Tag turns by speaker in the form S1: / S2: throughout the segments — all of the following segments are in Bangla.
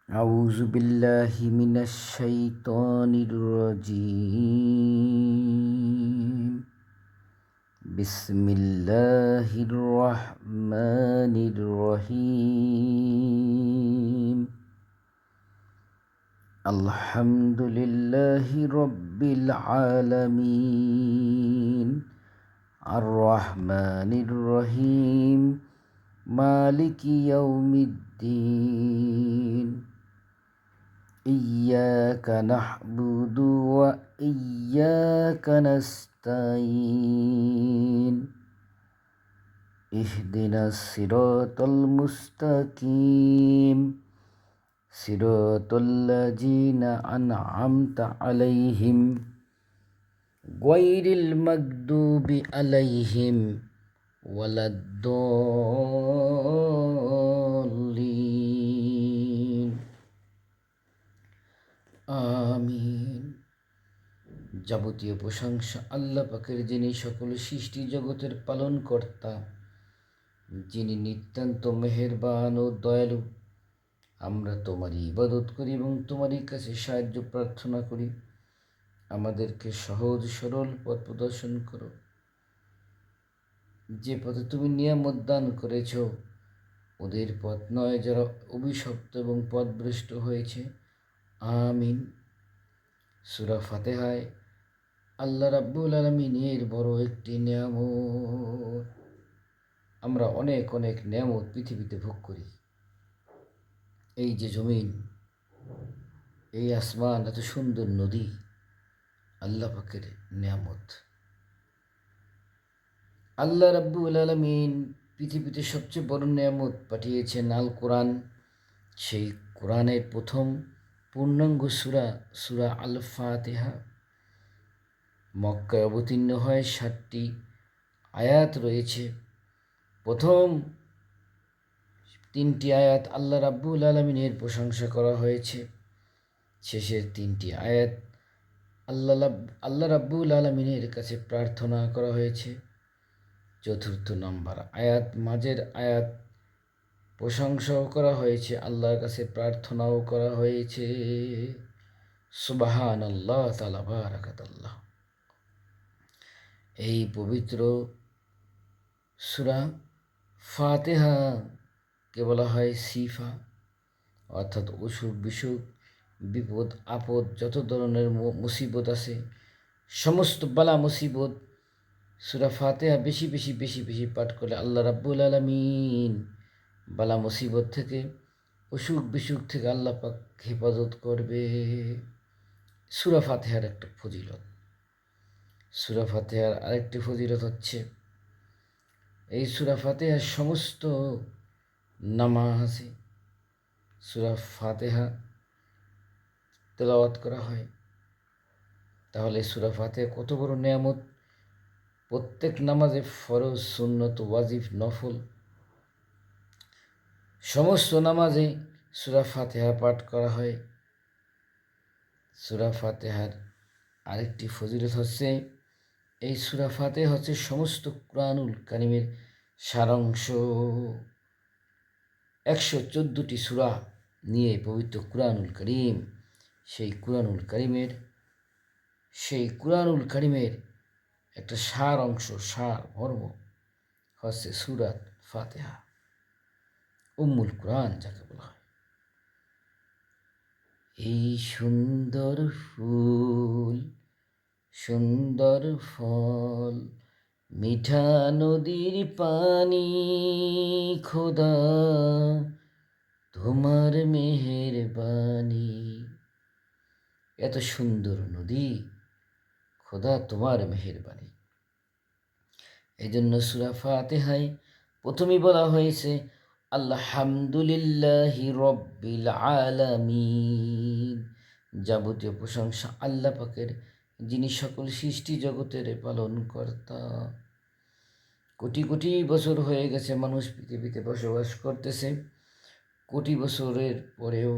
S1: أعوذ بالله من الشيطان الرجيم. بسم الله الرحمن الرحيم. الحمد لله رب العالمين الرحمن الرحيم مالك يوم الدين. إياك نعبد وإياك نستعين. اهدنا الصراط المستقيم صراط الذين أنعمت عليهم غير المغضوب عليهم ولا الضالين আমিন। যাবতীয় প্রশংসা আল্লাহ পাকের, যিনি সকল সৃষ্টি জগতের পালন কর্তা, যিনি নিতান্ত মেহেরবান ও দয়ালু। আমরা তোমারই ইবাদত করি এবং তোমারই কাছে সাহায্য প্রার্থনা করি। আমাদেরকে সহজ সরল পথ প্রদর্শন করো, যে পথে তুমি নিয়ামত দান করেছ। ওদের পথ নয় যারা অভিশপ্ত এবং পথভ্রষ্ট হয়েছে। আমিন। সূরা ফাতিহায় আল্লাহ রাব্বুল আলামিনের বড় একটি নিয়ামত। আমরা অনেক অনেক নিয়ামত পৃথিবীতে ভোগ করি। এই যে জমিন, এই আসমান, এত সুন্দর নদী, আল্লাহ পাকের নিয়ামত। আল্লাহ রাব্বুল আলামিন পৃথিবীতে সবচেয়ে বড় নিয়ামত পাঠিয়েছেন আল কোরআন। সেই কোরআনের প্রথম পূর্ণাঙ্গ সূরা আল ফাতিহা মক্কায় অবতীর্ণ হয়। 7টি আয়াত রয়েছে। প্রথম 3টি আয়াত আল্লাহ রাব্বুল আলামিনের প্রশংসা করা হয়েছে। শেষের 3টি আয়াত আল্লাহ রাব্বুল আলামিনের কাছে প্রার্থনা করা হয়েছে। 4th নম্বর আয়াত, মাঝের আয়াত, প্রশংসাও করা হয়েছে, আল্লাহর কাছে প্রার্থনাও করা হয়েছে। সুবহানাল্লাহ, তাআলা বারাকাতাল্লাহ। এই পবিত্র সূরা ফাতিহাকে বলা হয় শিফা, অর্থাৎ অসুখ বিসুখ, বিপদ আপদ, যত ধরনের মুসিবত আছে, সমস্ত বালা মুসিবত সূরা ফাতিহা বেশি বেশি বেশি বেশি পাঠ করলে আল্লাহ রাব্বুল আলামিন বালা মুসিবত থেকে, অসুখ বিসুখ থেকে আল্লাহ পাক হেফাজত করবে। সূরা ফাতিহার একটা ফজিলত। সূরা ফাতিহার আরেকটি ফজিলত হচ্ছে, এই সূরা ফাতিহার সমস্ত নামাজে সূরা ফাতিহা তেলাওয়াত করা হয়। তাহলে সূরা ফাতিহা কত বড় নিয়ামত! প্রত্যেক নামাজে ফরজ, সুন্নত, ওয়াজিব, নফল সমস্ত নামাজে সূরা ফাতিহা পাঠ করা হয়। সূরা ফাতিহার আরেকটি ফজিলত হচ্ছে, এই সূরা ফাতিহা হচ্ছে সমস্ত কুরআনুল কারীমের সারাংশ। 114টি সূরা নিয়ে পবিত্র কুরআনুল কারীম। সেই কুরআনুল কারীমের একটা সার অংশ, সার মর্ম হচ্ছে সূরাত ফাতিহা, উম্মুল কুরআন যাকে বলা হয়। এই সুন্দর ফুল, সুন্দর ফল, মিঠা নদীর পানি, খোদা তোমার মেহেরবানি। এত সুন্দর নদী, খোদা তোমার মেহেরবানি। এই জন্য সূরা ফাতিহায় প্রথমেই বলা হয়েছে আলহামদুলিল্লাহি রব্বিল আলামিন। যাবতীয় প্রশংসা আল্লাহ পাকের, যিনি সকল সৃষ্টি জগতের পালন কর্তা। কোটি কোটি বছর হয়ে গেছে মানুষ পৃথিবীতে বসবাস করতেছে। কোটি বছরের পরেও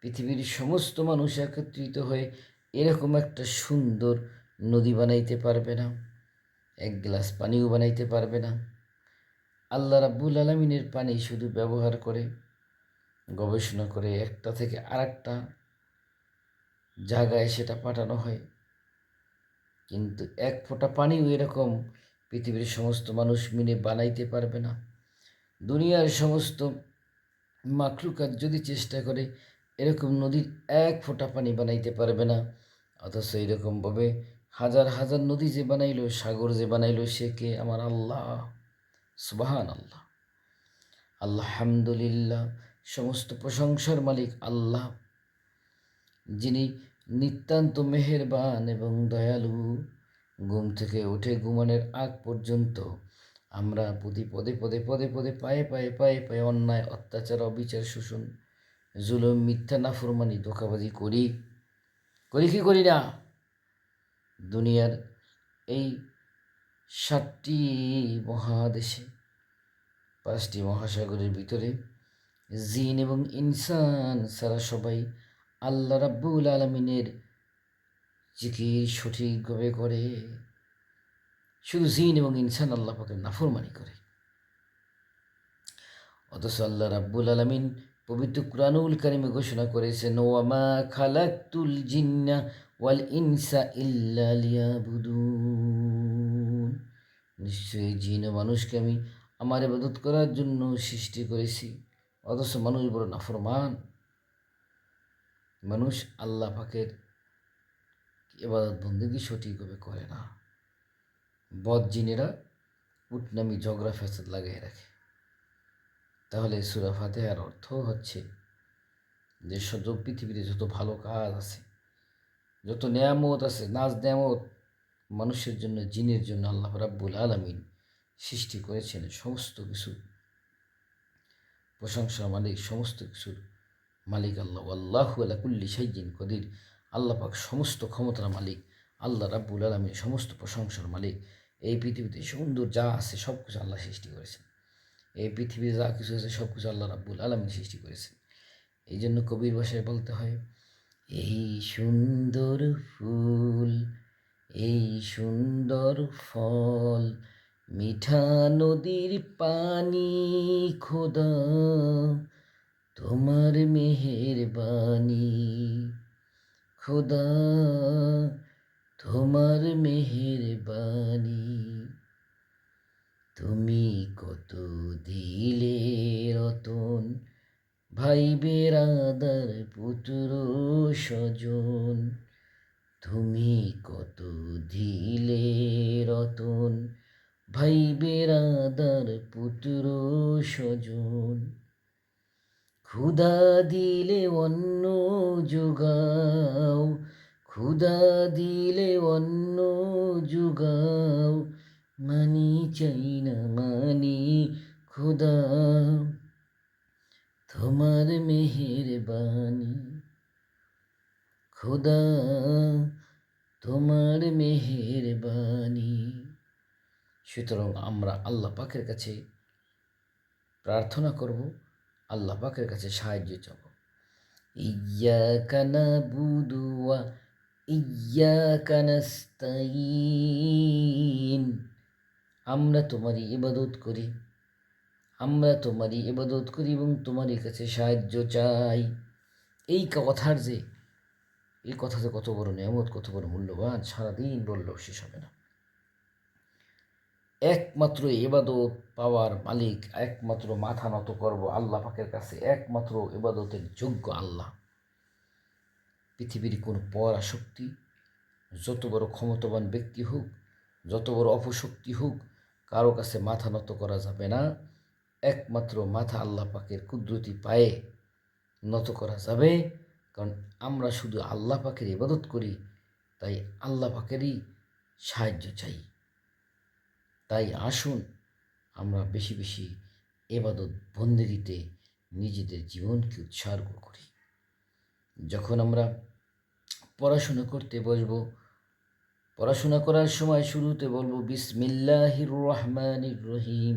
S1: পৃথিবীর সমস্ত মানুষ একত্রিত হয়ে এরকম একটা সুন্দর নদী বানাইতে পারবে না, এক গ্লাস পানিও বানাইতে পারবে না। আল্লাহ রাব্বুল আলামিনের পানি শুধু ব্যবহার করে গবেষণা করে একটা থেকে আরেকটা জায়গায় সেটা পাঠানো হয়, কিন্তু এক ফোঁটা পানিও এরকম পৃথিবীর সমস্ত মানুষ মিলে বানাইতে পারবে না। দুনিয়ার সমস্ত মাখলুকাত যদি চেষ্টা করে এরকম নদীর এক ফোঁটা পানি বানাইতে পারবে না। অথচ এরকমভাবে হাজার হাজার নদী যে বানাইলো, সাগর যে বানাইলো, সে কে? আমার আল্লাহ। সুবহান আল্লাহ, আলহামদুলিল্লাহ। সমস্ত প্রশংসার মালিক আল্লাহ, যিনি নিতান্ত মেহেরবান এবং দয়ালু। ঘুম থেকে উঠে ঘুমানোর আগ পর্যন্ত আমরা প্রতি পদে পদে পদে পদে পায়ে পায়ে পায়ে পায়ে অন্যায়, অত্যাচার, অবিচার, শোষণ, জুলুম, মিথ্যা, নাফরমানি, ধোঁকাবাজি করি করি কি করি না? দুনিয়ার এই 7টি মহাদেশে, 5টি মহাসাগরের ভিতরে জিন এবং ইনসান সারা সবাই আল্লাহ রাব্বুল আলমিনের জিকির সঠিকভাবে করে। শুধু জিন এবং ইনসান আল্লাহ পাকের নাফরমানি করে। অথচ আল্লাহ রাব্বুল আলমিন পবিত্র কুরআনুল কারিমে ঘোষণা করেছেন, ওয়ামা খালাকতুল জিন্না ওয়াল ইনসা ইল্লা লিয়াবুদুন, নিশ্চয়ই জিন ও মানুষকে আমি আমার ইবাদত করার জন্য সৃষ্টি করেছি। অথচ মানুষ বড় নাফরমান। মানুষ আল্লাহ পাকের ইবাদত বন্দেগী সঠিকভাবে করে না। বদ জিনেরা উটনামি, ঝগড়া, ফ্যাসাদ লাগাই রাখে। তাহলে সূরা ফাতিহার অর্থ হচ্ছে যে পৃথিবীতে যত ভালো কাজ আছে, যত নেয়ামত আছে, নাজ নেয়ামত মানুষের জন্য, জিনের জন্য আল্লাহ রাব্বুল আলামিন সৃষ্টি করেছেন, সমস্ত কিছু প্রশংসার মালিক, সমস্ত কিছুর মালিক আল্লাহ। আল্লাহু আলা কুল্লি শাইইন কদির। আল্লাহ পাক সমস্ত ক্ষমতার মালিক। আল্লাহ রাব্বুল আলামিন সমস্ত প্রশংসার মালিক। এই পৃথিবীতে সুন্দর যা আছে সব কিছু আল্লাহ সৃষ্টি করেছেন। এই পৃথিবীতে যা কিছু আছে সব কিছু আল্লাহ রাব্বুল আলামিন সৃষ্টি করেছেন। এই জন্য কবির ভাষায় বলতে হয়, এই সুন্দর ফুল, এই সুন্দর ফল, মিঠা নদীর পানি, খোদা তোমার মেহেরবানি, খোদা তোমার মেহেরবানি। তুমি কত দিলে রতন, ভাই বেরাদার, পুত্র স্বজন। তুমি কত দিলে রতন, ভাই বেরাদার, পুত্র স্বজন। ক্ষুধা দিলে অন্ন যোগাও, ক্ষুধা দিলে অন্ন যোগাও, মানি চাই না মানি, খোদা তোমার মেহেরবানি, খোদা তোমার মেহেরবানি। সুতরাং আমরা আল্লাহ পাকের কাছে প্রার্থনা করব, আল্লাহ পাকের কাছে সাহায্য চাব। ইয়্যাকা নাবুদু ওয়া ইয়্যাকা নাস্তাইন। আমরা তোমারই ইবাদত করি, আমরা তোমারই ইবাদত করি এবং তোমারই কাছে সাহায্য চাই। এই কথার যে, এই কথা যে কত বড় নেয়ামত, কত বড় মূল্যবান, সারাদিন বললেও শেষ হবে না। একমাত্র ইবাদত পাওয়ার মালিক, একমাত্র মাথা নত করব আল্লাহ পাকের কাছে, একমাত্র ইবাদতের যোগ্য আল্লাহ। পৃথিবীর কোনো পরাশক্তি, যত বড় ক্ষমতাবান ব্যক্তি হোক, যত বড় অপশক্তি হোক, কারো কাছে মাথা নত করা যাবে না। একমাত্র মাথা আল্লাহ পাকের কুদরতি পায়ে নত করা যাবে। কারণ আমরা শুধু আল্লাহ পাকের ইবাদত করি, তাই আল্লাহ পাকেরই সাহায্য চাই। তাই আসুন আমরা বেশি বেশি ইবাদত বন্দেগীতে নিজেদের জীবনকে উৎসর্গ করি। যখন আমরা পড়াশোনা করতে বসব, পড়াশোনা করার সময় শুরুতে বলবো বিসমিল্লাহির রহমানির রহিম।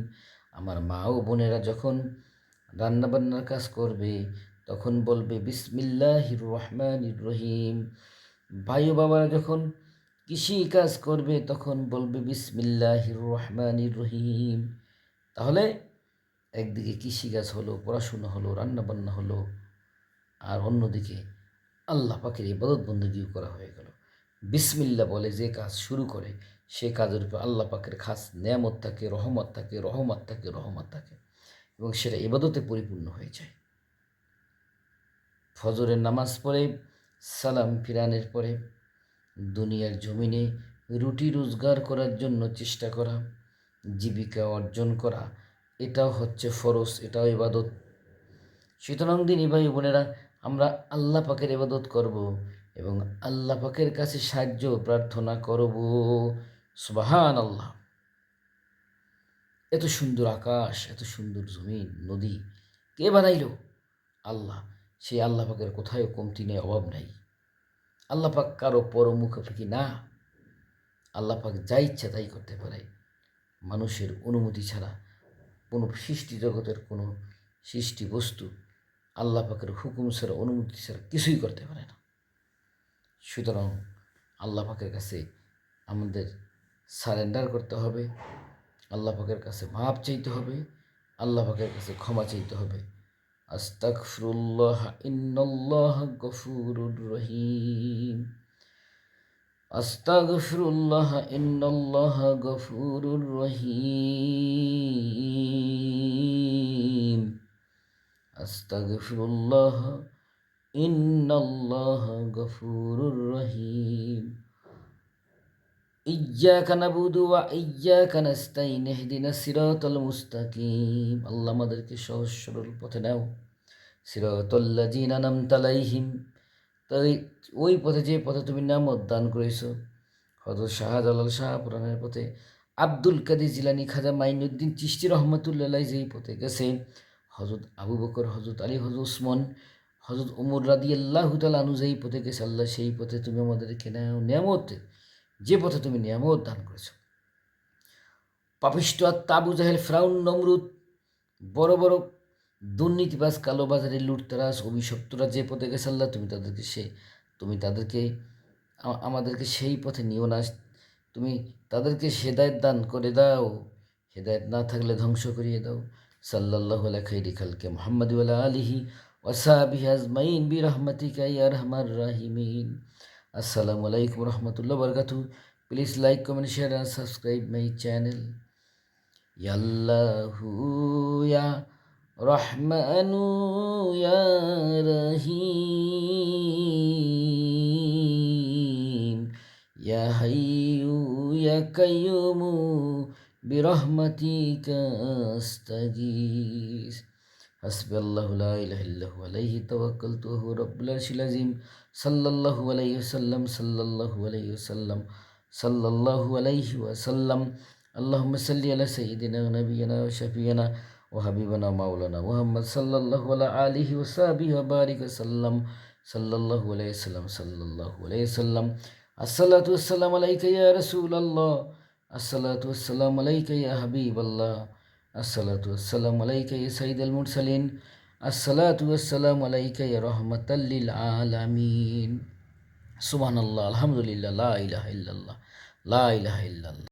S1: আমার মা ও বোনেরা যখন রান্নাবান্নার কাজ করবে তখন বলবে বিসমিল্লাহির রহমানির রহিম। ভাই ও বাবারা যখন কৃষি কাজ করবে তখন বলবে বিসমিল্লাহির রহমানির রহিম। তাহলে একদিকে কৃষিকাজ হলো, পড়াশুনো হলো, রান্নাবান্না হলো, আর অন্যদিকে আল্লাহ পাকের ইবাদত বন্দেগীও করা হয়ে গেল। বিসমিল্লা বলে যে কাজ শুরু করে সে কাজের উপর আল্লাহ পাকের খাস নেয়ামত থাকে, রহমত থাকে, রহমত থাকে, রহমত থাকে, এবং সেটা ইবাদতে পরিপূর্ণ হয়ে যায়। ফজরের নামাজ পড়ে সালাম ফিরানের পরে দুনিয়ার জমিনে রুটি রোজগার করার জন্য চেষ্টা করা, জীবিকা অর্জন করা, এটাও হচ্ছে ফরজ, এটাও ইবাদত। সুতরাং দিনী ভাই বোনেরা, আমরা আল্লাহ পাকের ইবাদত করব এবং আল্লাহ পাকের কাছে সাহায্য প্রার্থনা করব। সুবহান আল্লাহ। এত সুন্দর আকাশ, এত সুন্দর জমিন, নদী কে বানাইল? আল্লাহ। সেই আল্লাহ পাকের কোথাও কমতি নেই, অভাব নাই। আল্লাহ পাক কারো পরমুখাপেক্ষী না। আল্লাহ পাক যা ইচ্ছা তাই করতে পারে, মানুষের অনুমতি ছাড়া। কোনো সৃষ্টি জগতের কোনো সৃষ্টি বস্তু আল্লাহ পাকের হুকুম ছাড়া, অনুমতি ছাড়া কিছুই করতে পারে না। সুতরাং আল্লাহ পাকের কাছে আমাদের সারেন্ডার করতে হবে, আল্লাহ পাকের কাছে মাপ চাইতে হবে, আল্লাহ পাকের কাছে ক্ষমা চাইতে হবে। আস্তাগফিরুল্লাহ ইন্নাল্লাহ গফুরুর রহিম। আস্তাগফিরুল্লাহ ইন্নাল্লাহ গফুরুর রহিম। আস্তাগফিরুল্লাহ ইন্নাল্লাহ গফুরুর রহিম। ইয়্যাকা নাবুদু ওয়া ইয়্যাকা নাস্তাইন ইহদিনাস সিরাতাল মুস্তাকিম। আল্লাহ আমাদেরকে সহজ সরল পথে নাও। সিরাতাল্লাযিনা আন'আমতা আলাইহিম, তাই ওই পথে যে পথে তুমি নামত দান করেছো। হযরত শাহজালাল শাহপুরানের পথে, আব্দুল কাদের জিলানী, খাজা মাইনুদ্দিন চিশতি রহমাতুল্লাহ আলাইহি যেই পথে গেছে, হযরত আবু বকর, হযরত আলী, হযরত উসমান, হযরত ওমর রাদিয়াল্লাহু তাআলা আনহু যেই পথে গেছে, আল্লাহ সেই পথে তুমি আমাদেরকে নাও। নিয়ামত, যে পথে তুমি নিয়ামত দান করেছো। পাপিষ্ঠ আত্মা আবু জাহেল, ফিরাউন, নমরুদ, বড় বড় দুর্নীতিবাজ, কালোবাজারি, লুটতারাজ, অভিশপ্তরা যে পথে গেছে, আল্লাহ তুমি তাদেরকে আমাদেরকে সেই পথে নিও না। তুমি তাদেরকে হেদায়েত দান করে দাও, হেদায়েত না থাকলে ধ্বংস করিয়ে দাও। সাল্লাল্লাহু আলা খাইরি খালকি মুহাম্মাদি ওয়া আলা আলিহি ওয়া সাহবিহি আজমাইন বিরহমাতিকা ইয়া আরহামার রাহিমিন। আসসালামু আলাইকুম রহমতুল্লাহ বারকাতুহু। Please like, comment, share and subscribe my channel. Ya Allahu ya Rahmanu ya Rahim, ya Hayyu ya Qayyumu birahmatika astaghis. Hasbiyallahu la ilaha illahu alayhi tawakkaltu wa huwa rabbul arshil azim. Sallallahu alayhi wasallam, sallallahu alayhi wasallam, sallallahu alayhi wasallam. Allahumma salli ala sayyidina wa nabiyyina wa shafi'ina wa habibina maulana Muhammad sallallahu ala alihi wa sahbihi wa barik wa sallam. Sallallahu alayhi wasallam, sallallahu alayhi wasallam. Assalatu wassalamu alayka ya Rasulallah. Assalatu wassalamu alayka ya Habiballah. Assalatu wassalamu alayka ya Sayyidal Mursalin. Assalatu wassalamu alayka ya rahmatan lil alamin. Subhanallah, alhamdulillah, la ilaha illallah, la ilaha illallah.